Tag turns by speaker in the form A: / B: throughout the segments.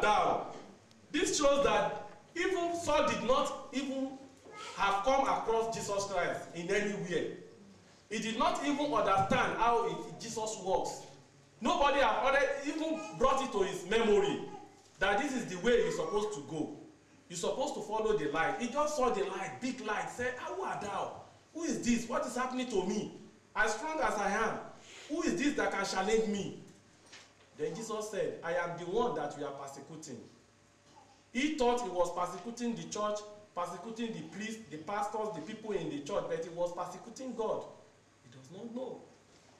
A: thou? This shows that even Saul did not even have come across Jesus Christ in anywhere. He did not even understand how Jesus works. Nobody had even brought it to his memory that this is the way you're supposed to go. You're supposed to follow the light. He just saw the light, big light, said, who art thou? Who is this? What is happening to me? As strong as I am, who is this that can challenge me? Then Jesus said, I am the one that you are persecuting. He thought he was persecuting the church, persecuting the priests, the pastors, the people in the church, but he was persecuting God. He does not know.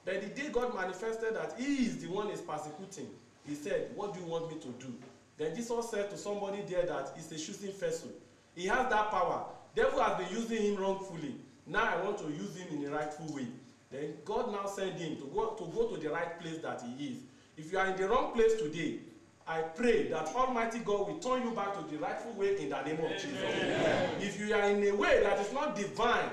A: But the day God manifested that he is the one is persecuting, he said, what do you want me to do? Then Jesus said to somebody there that he's a choosing vessel. He has that power. Devil has been using him wrongfully. Now I want to use him in the rightful way. Then God now sent him to go to the right place that he is. If you are in the wrong place today, I pray that Almighty God will turn you back to the rightful way in the name of Jesus. Amen. If you are in a way that is not divine,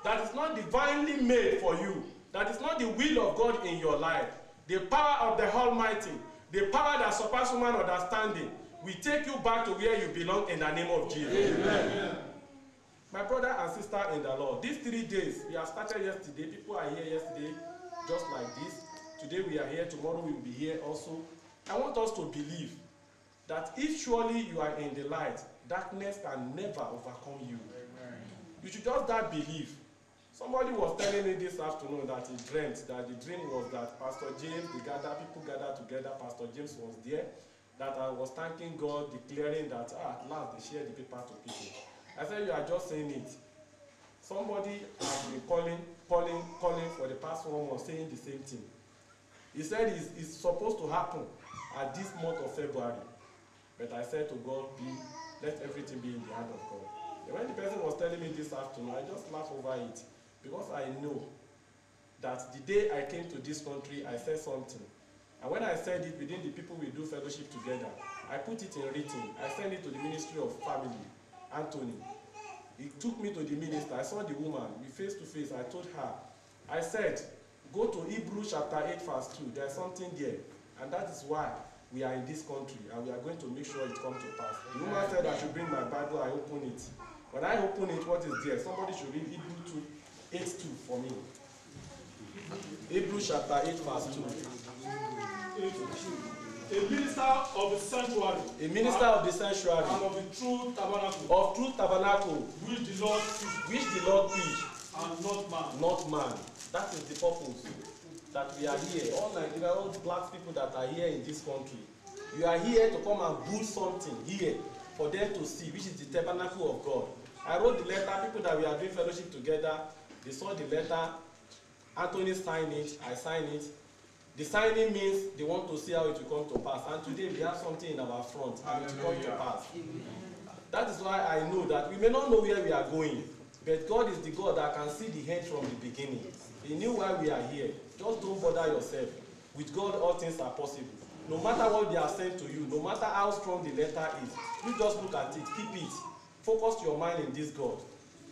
A: that is not divinely made for you, that is not the will of God in your life, the power of the Almighty, the power that surpasses human understanding, will take you back to where you belong in the name of Jesus. Amen. My brother and sister in the Lord, these 3 days, we have started yesterday. People are here yesterday, just like this. Today we are here, tomorrow we will be here also. I want us to believe that if surely you are in the light, darkness can never overcome you. Amen. You should just that believe. Somebody was telling me this afternoon that he dreamt, that the dream was that Pastor James, people gathered together, Pastor James was there, that I was thanking God, declaring that at last they shared the paper to people. I said, you are just saying it. Somebody has been calling for the past 1 month, saying the same thing. He said it's supposed to happen at this month of February. But I said to God, let everything be in the hand of God. And when the person was telling me this afternoon, I just laughed over it. Because I know that the day I came to this country, I said something. And when I said it within the people we do fellowship together, I put it in written. I sent it to the Ministry of Family, Anthony. He took me to the minister. I saw the woman. We face to face. I told her, I said, go to Hebrews chapter 8 verse 2. There's something there. And that is why we are in this country. And we are going to make sure it comes to pass. The woman said I should bring my Bible. I open it. When I open it, what is there? Somebody should read Hebrews 8:2 for me. Hebrews chapter 8 verse 2.
B: A minister of the sanctuary.
A: A minister of the sanctuary.
B: And of the true tabernacle.
A: Of true tabernacle.
B: Which the Lord preached.
A: And not man.
B: Not man.
A: That is the purpose. That we are here. All Nigeria, all the black people that are here in this country. You are here to come and build something here for them to see, which is the tabernacle of God. I wrote the letter, people that we are doing fellowship together, they saw the letter, Anthony signed it, I signed it. The signing means they want to see how it will come to pass. And today we have something in our front and it will come to pass. That is why I know that we may not know where we are going, but God is the God that can see the end from the beginning. He knew why we are here. Just don't bother yourself. With God, all things are possible. No matter what they are saying to you, no matter how strong the letter is, you just look at it, keep it. Focus your mind in this God.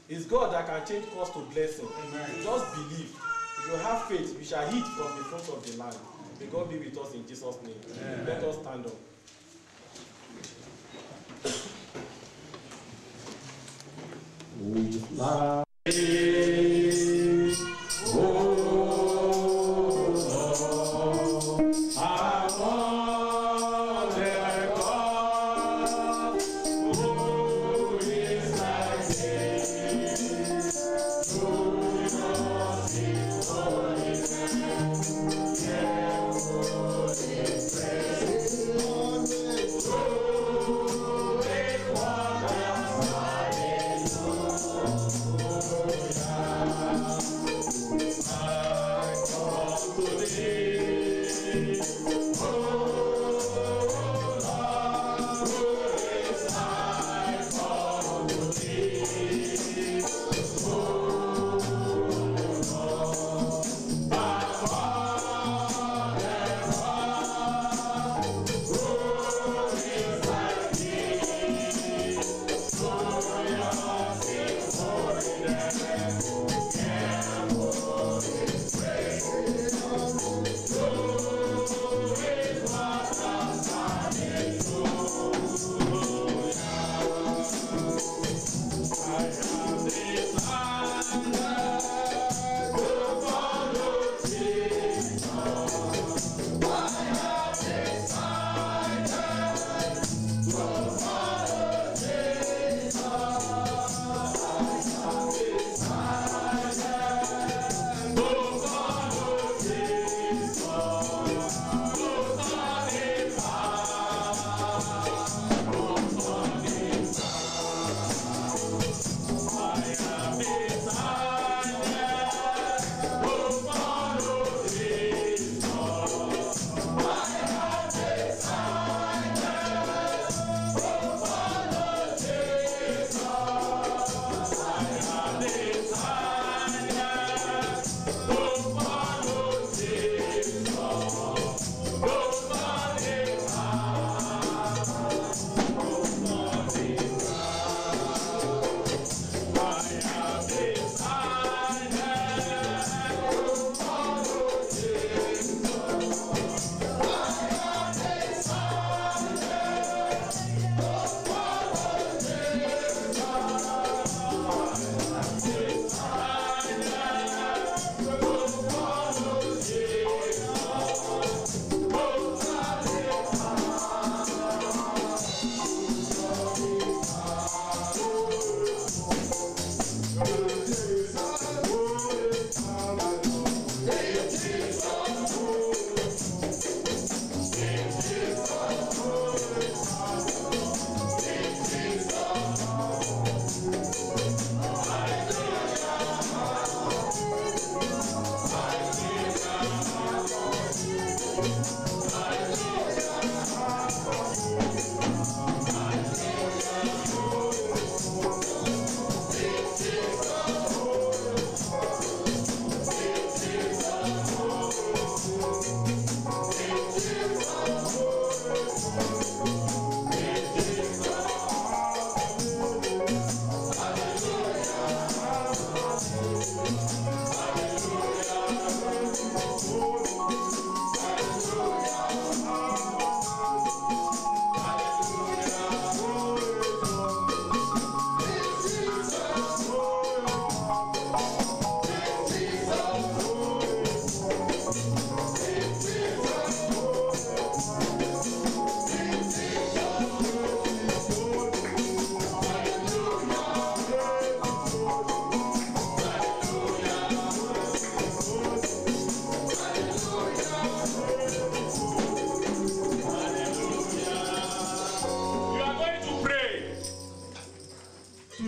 A: It's God that can change course to blessing. Amen. Just believe. If you have faith, you shall eat from the fruits of the land. May God be with us in Jesus' name. Amen. Let us stand up.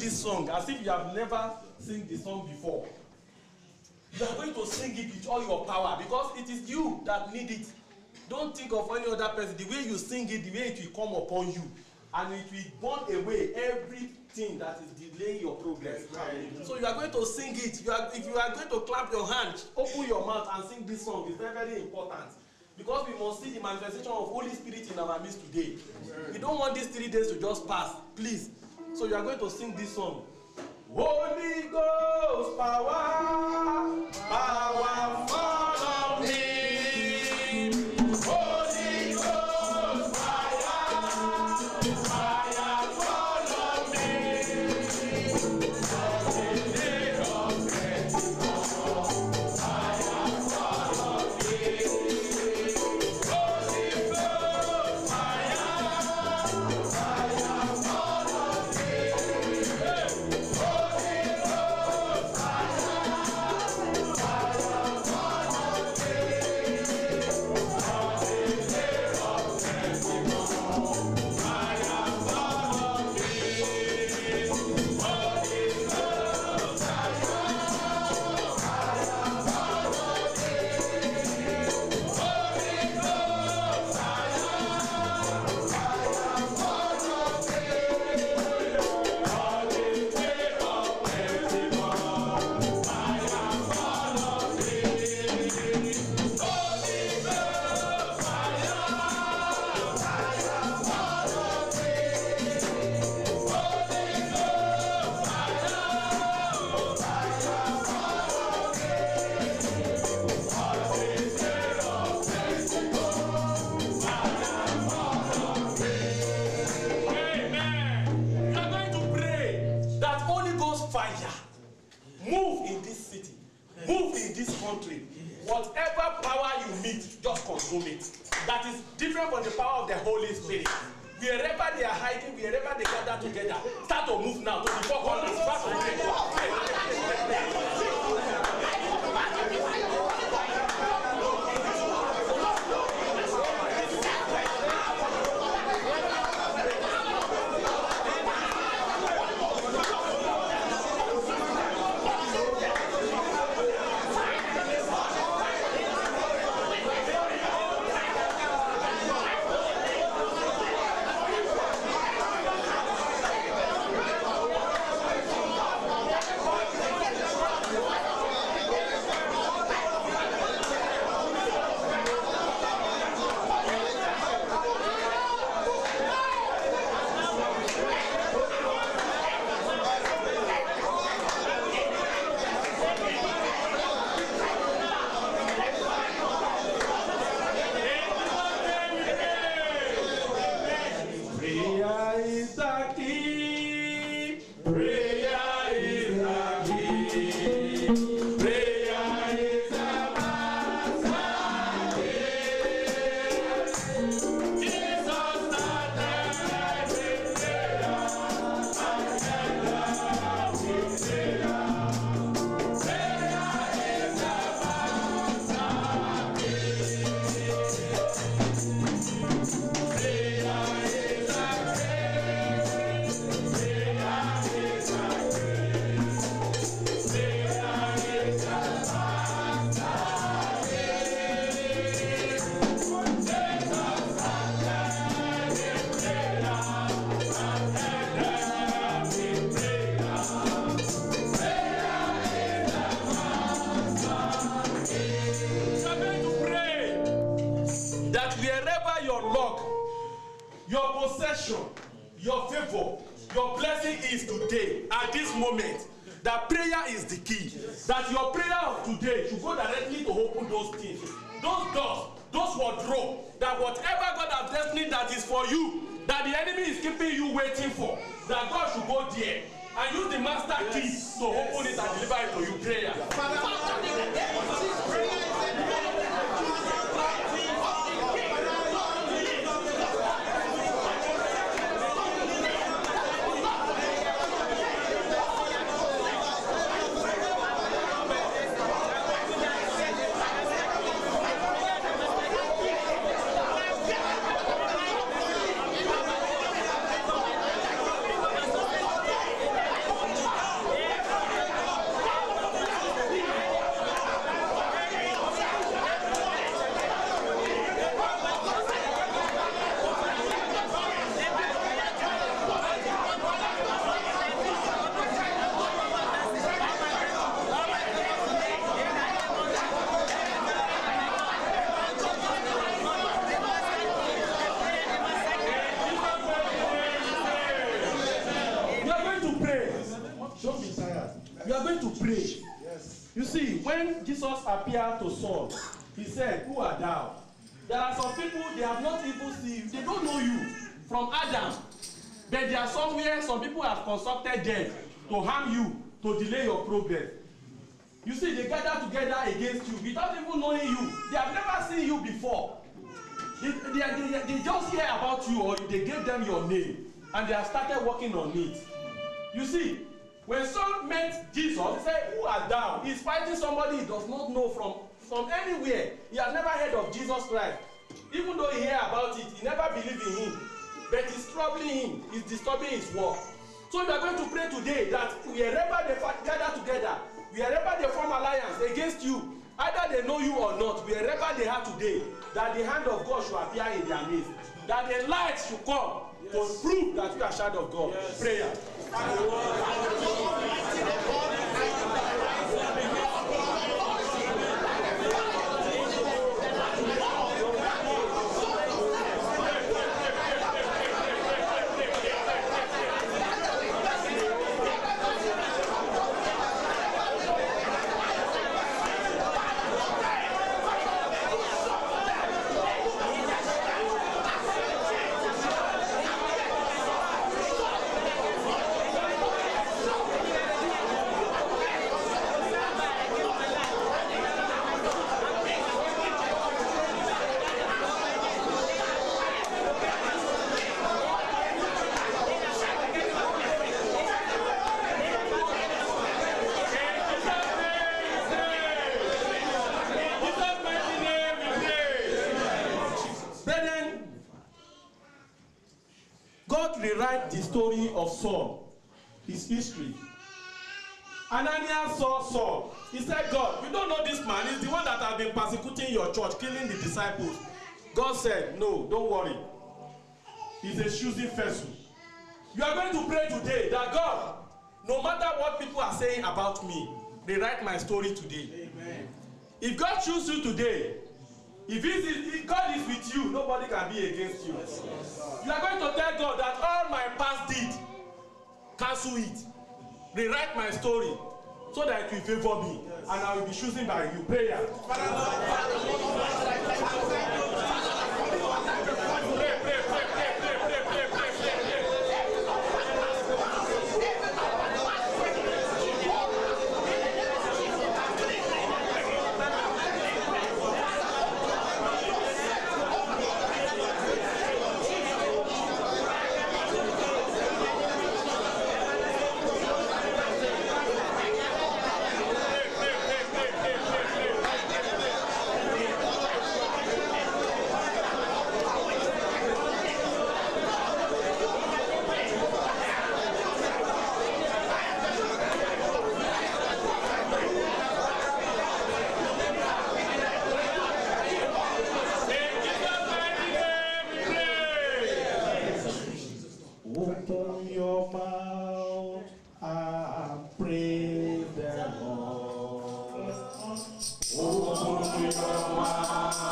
A: This song as if you have never sing the song before. You are going to sing it with all your power because it is you that need it. Don't think of any other person. The way you sing it, the way it will come upon you, and it will burn away everything that is delaying your progress. So you are going to sing it. If you are going to clap your hands, open your mouth and sing this song. It's very, very important because we must see the manifestation of Holy Spirit in our midst today. We don't want these 3 days to just pass, please. So you are going to sing this song. Holy Ghost power, power follow me. Holy Ghost fire, fire follow me. The day of Pentecost, fire follow me. Holy Ghost fire, fire follow me. Holy Ghost fire, fire just consume it. That is different from the power of the Holy Spirit. Wherever they are hiding, wherever they gather together, start to move now to the four corners. Start to pray. Your possession, your favor, your blessing is today, at this moment. That prayer is the key. That your prayer of today should go directly to open those things, those doors, those wardrobe. That whatever God has destined that is for you, that the enemy is keeping you waiting for, that God should go there and use the master key to open it and deliver it to you. Prayer. When Jesus appeared to Saul, he said, "Who art thou?" There are some people, they have not even seen you. They don't know you from Adam. But there are somewhere, some people have constructed them to harm you, to delay your progress. You see, they gather together against you without even knowing you. They have never seen you before. They just hear about you, or they gave them your name, and they have started working on it. You see, when Saul met Jesus, he said, "Who art thou?" He's fighting somebody he does not know from anywhere. He has never heard of Jesus Christ. Even though he heard about it, he never believed in him. But it's troubling him. It's disturbing his work. So we are going to pray today that wherever they gather together, wherever they form alliance against you, either they know you or not, wherever they are today, that the hand of God should appear in their midst. That the light should come to prove that you are a child of God. Yes. Prayer. God rewrite the story of Saul, his history. Ananias saw Saul. He said, God, you don't know this man. He's the one that has been persecuting your church, killing the disciples. God said, no, don't worry. He's a choosing vessel. You are going to pray today that God, no matter what people are saying about me, rewrite my story today. Amen. If God chooses you today, if God is with you, nobody can be against you. Yes. You are going to tell God that all my past deed, cancel it. Rewrite my story so that it will favor me, and I will be chosen by you. Prayer.
C: Open your mouth and praise the Lord. Open your mouth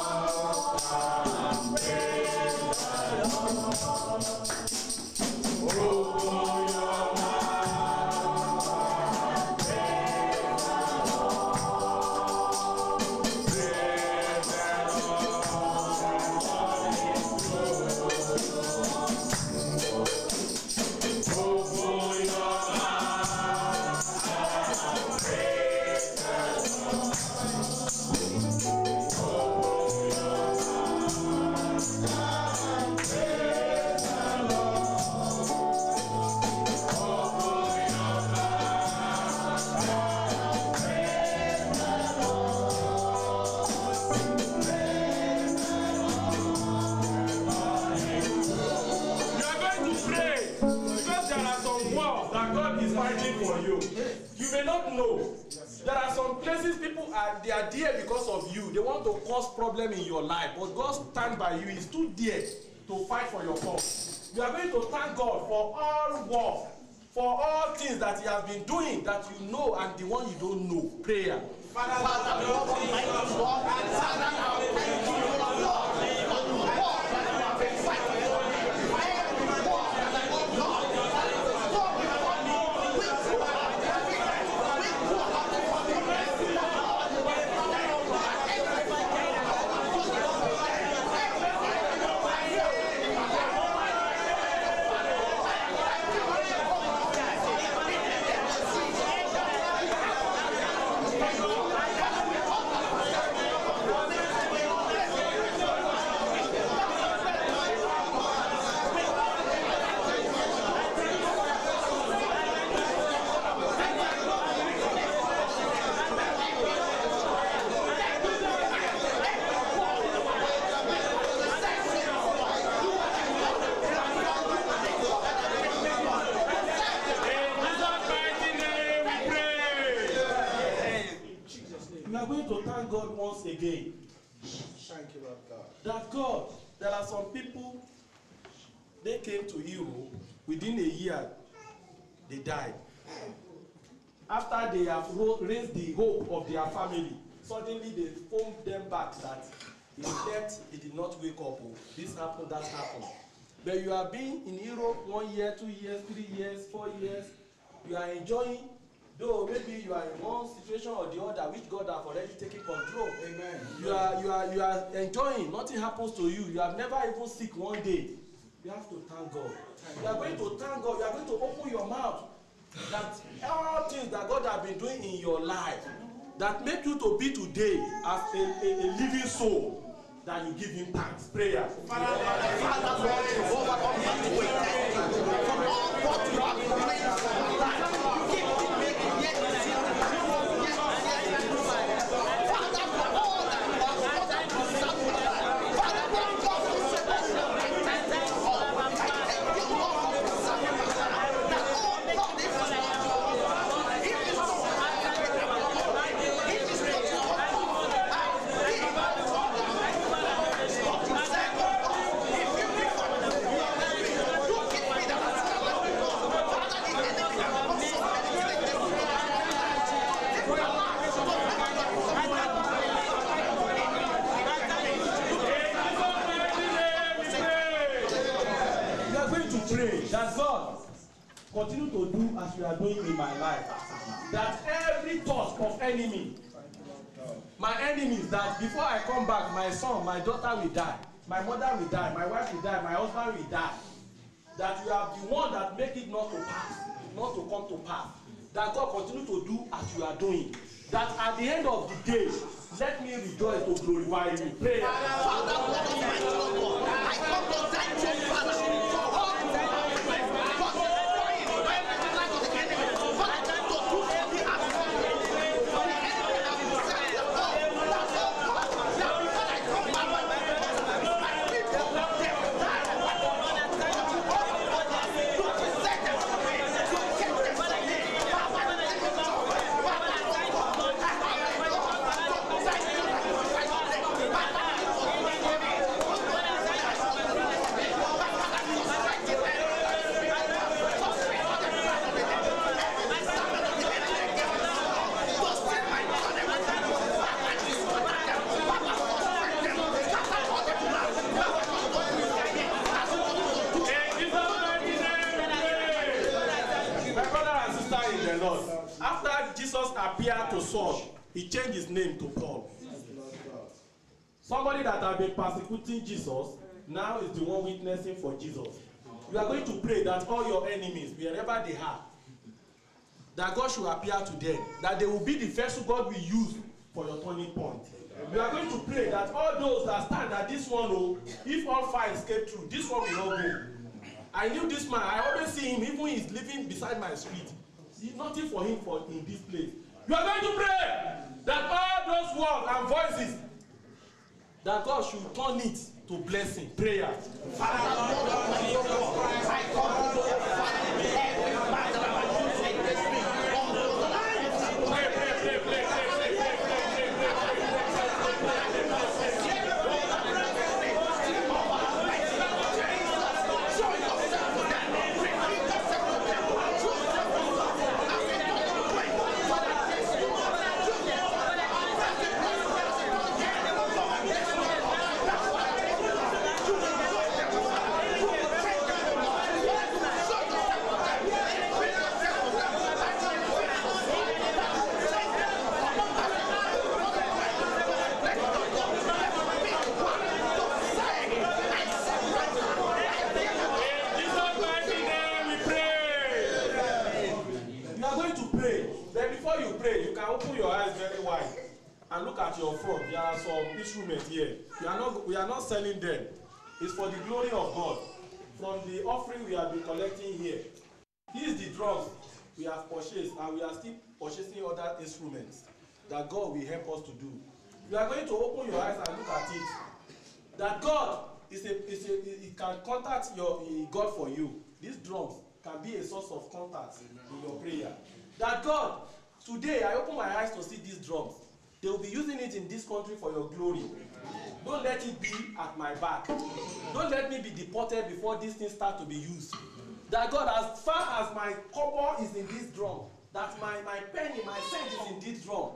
C: and praise the Lord. Open your mouth and praise the Lord. Praise the Lord. Open your mouth and praise the Lord.
A: You may not know. There are some places people they are there because of you. They want to cause problem in your life, but God stand by you. He's too dear to fight for your cause. You are going to thank God for all work, for all things that He has been doing that you know and the one you don't know. Prayer.
D: Father, Lord, thank you, Lord. Father, thank you, Lord.
A: God once again.
D: Thank you, Lord God.
A: That God, there are some people, they came to Europe, within a year, they died. After they have raised the hope of their family, suddenly they phoned them back that he slept, he did not wake up. Oh, this happened, that happened. But you have been in Europe 1 year, 2 years, 3 years, 4 years. You are enjoying, though maybe you are in one situation or the other, which God has already taken control. Amen. You are enjoying. Nothing happens to you. You have never even sick one day. You have to thank God. You are going to thank God. You are going to open your mouth. That all things that God has been doing in your life, that make you to be today as a living soul, that you give Him thanks. Prayer.
D: Father, Lord, Jehovah Almighty, we thank you for all what you have done in our life. You keep making yet to see the Father, for all that you have done and preserved for us. Father, Lord God, we say, I thank you, Lord. I thank you, Lord, for
A: pray that God continue to do as you are doing in my life. That every thought of enemy, my enemies, that before I come back, my son, my daughter will die, my mother will die, my wife will die, my husband will die. That you are the one that make it not to pass, not to come to pass. That God continue to do as you are doing. That at the end of the day, let me rejoice to glorify you. Pray.
D: Father, Lord Almighty, Lord, I come to thank you, Father, for all the sacrifice, for destroying every life of the enemy, for the time to do every aspect, for the enemy that will set the goal, that God, that before I come back, my people, they will die, but to present them to me, to get them to me, Father, let me joy, Father,
A: after Jesus appeared to Saul, he changed his name to Paul. Somebody that had been persecuting Jesus now is the one witnessing for Jesus. You are going to pray that all your enemies, wherever they are, that God should appear to them, that they will be the vessel God will use for your turning point. You are going to pray that all those that stand, that this one, oh, if all fire escape through, this one will not go. I knew this man, I always see him, even he's living beside my street. There's nothing for him in this place. You are going to pray that all those words and voices, that God should turn it to blessing. Prayer.
D: Father, Lord Almighty, I come to you, Father, every battle that I use against me, all those that I
A: open your eyes very wide and look at your front. There are some instruments here. We are not selling them. It's for the glory of God. From the offering we have been collecting here. These are the drums we have purchased, and we are still purchasing other instruments that God will help us to do. You are going to open your eyes and look at it. That God it can contact your God for you. These drums can be a source of contact in your prayer. That God, today I open my eyes to see these drums. They will be using it in this country for your glory. Don't let it be at my back. Don't let me be deported before these things start to be used. That God, as far as my copper is in this drum, that my penny, my cent is in this drum.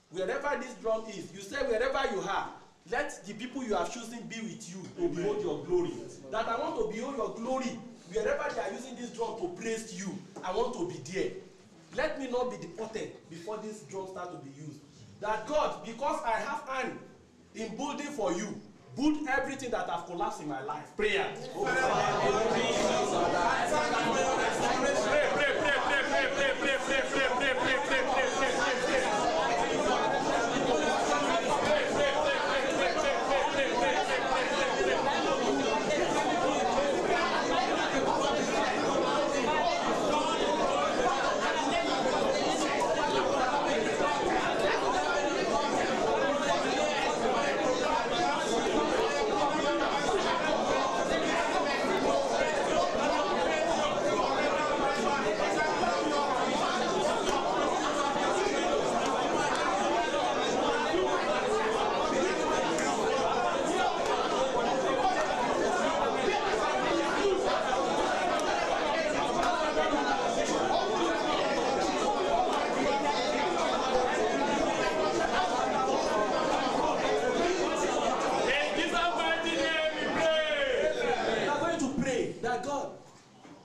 A: Wherever this drum is, you say wherever you are, let the people you are choosing be with you to behold your glory. That I want to behold your glory. Wherever they are using this drum to praise you, I want to be there. Let me not be deported before this drum start to be used. That God, because I have hand in building for you, build everything that have collapsed in my life. Prayer.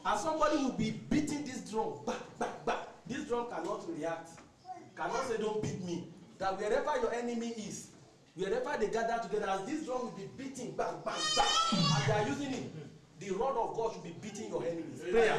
A: And somebody will be beating this drum, back, back, back. This drum cannot react, cannot say, don't beat me. That wherever your enemy is, wherever they gather together, as this drum will be beating, bang, bang, bang, as they are using it, the rod of God should be beating your enemies. Prayer.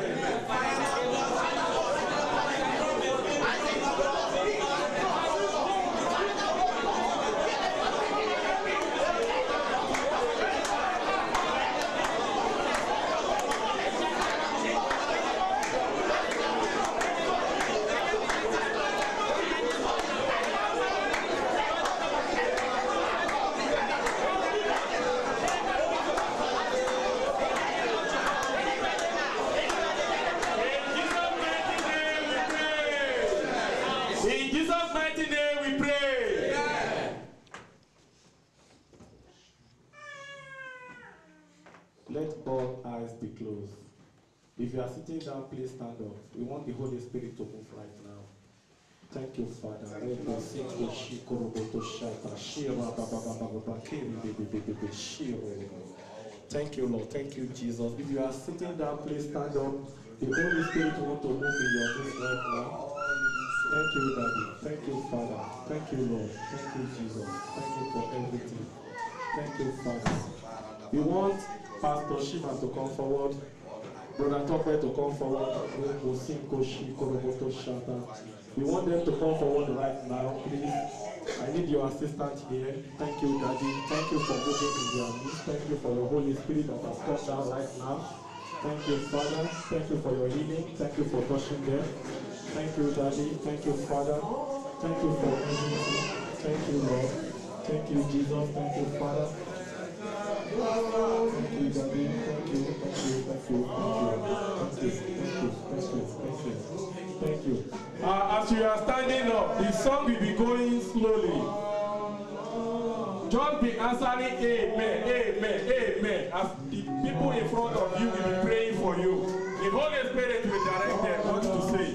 E: Let all eyes be closed. If you are sitting down, please stand up. We want the Holy Spirit to move right now. Thank you, Father. Thank you, Lord. Thank you, Jesus. If you are sitting down, please stand up. The Holy Spirit wants to move in your midst right now. Thank you, Daddy. Thank you, Father. Thank you, Lord. Thank you, Jesus. Thank you for everything. Thank you, Father. We want Pastor Shima to come forward. Brother Topper to come forward. We want them to come forward right now, please. I need your assistance here. Thank you, Daddy. Thank you for moving in their midst. Thank you for your Holy Spirit that has come down right now. Thank you, Father. Thank you for your healing. Thank you for touching them. Thank you, Daddy. Thank you, Father. Thank you for everything. Thank you, Lord. Thank you, Jesus. Thank you, Father. Thank you, Daddy. Thank you. Thank you. Thank you. Thank you.
A: As you are standing up, the song will be going slowly. Just be answering amen, amen, amen. As the people in front of you will be praying for you. The Holy Spirit will direct them what to say.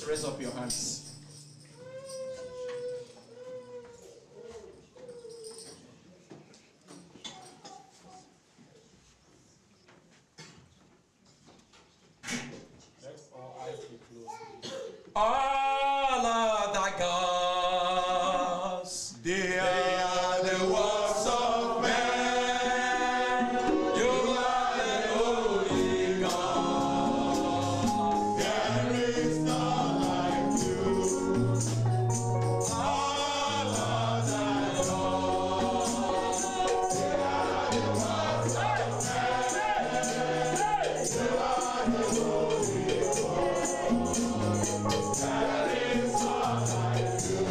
D: Raise up your hands.
A: Let all eyes be closed.
D: All other gods, they are the works of man. You are the only God. There is none like you. All other gods, they are the works of man. You are the only God. There is none like you.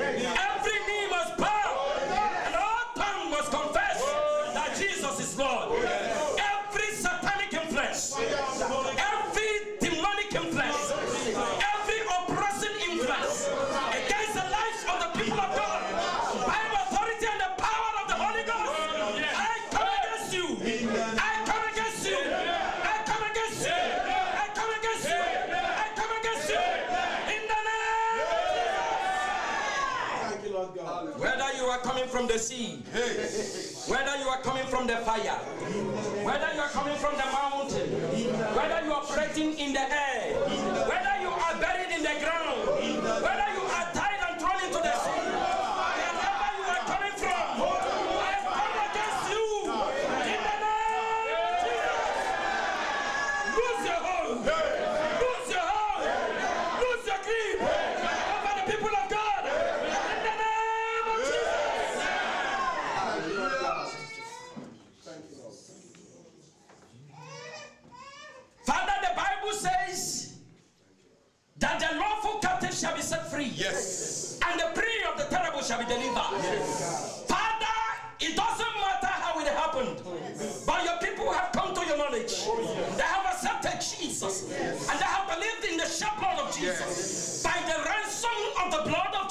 F: Every knee must bow, and all tongue must confess that Jesus is Lord. Every satanic influence, every demonic influence, every oppressing influence against the lives of the people of God, by the authority and the power of the Holy Ghost, I come against you. I come against you. I come against you. I come against you. I come against you. In the name of Jesus. Whether you are coming from the sea, whether you are coming from the fire, whether you are coming from the mountain, whether you are operating in the air, whether you are buried in the ground, whether you are tied and thrown into the sea, wherever you are coming from, I come against you in the name of Jesus. Lose your hold, lose your hold, lose your grip over the people of God in the name of Jesus. Father, the Bible says that the lawful captive shall be set free.
D: Yes.
F: And the prey of the terrible shall be delivered. Yes. Father, it doesn't matter how it happened, but your people have come to your knowledge. They have accepted Jesus, and they have believed in the shed blood of Jesus. By the ransom of the blood of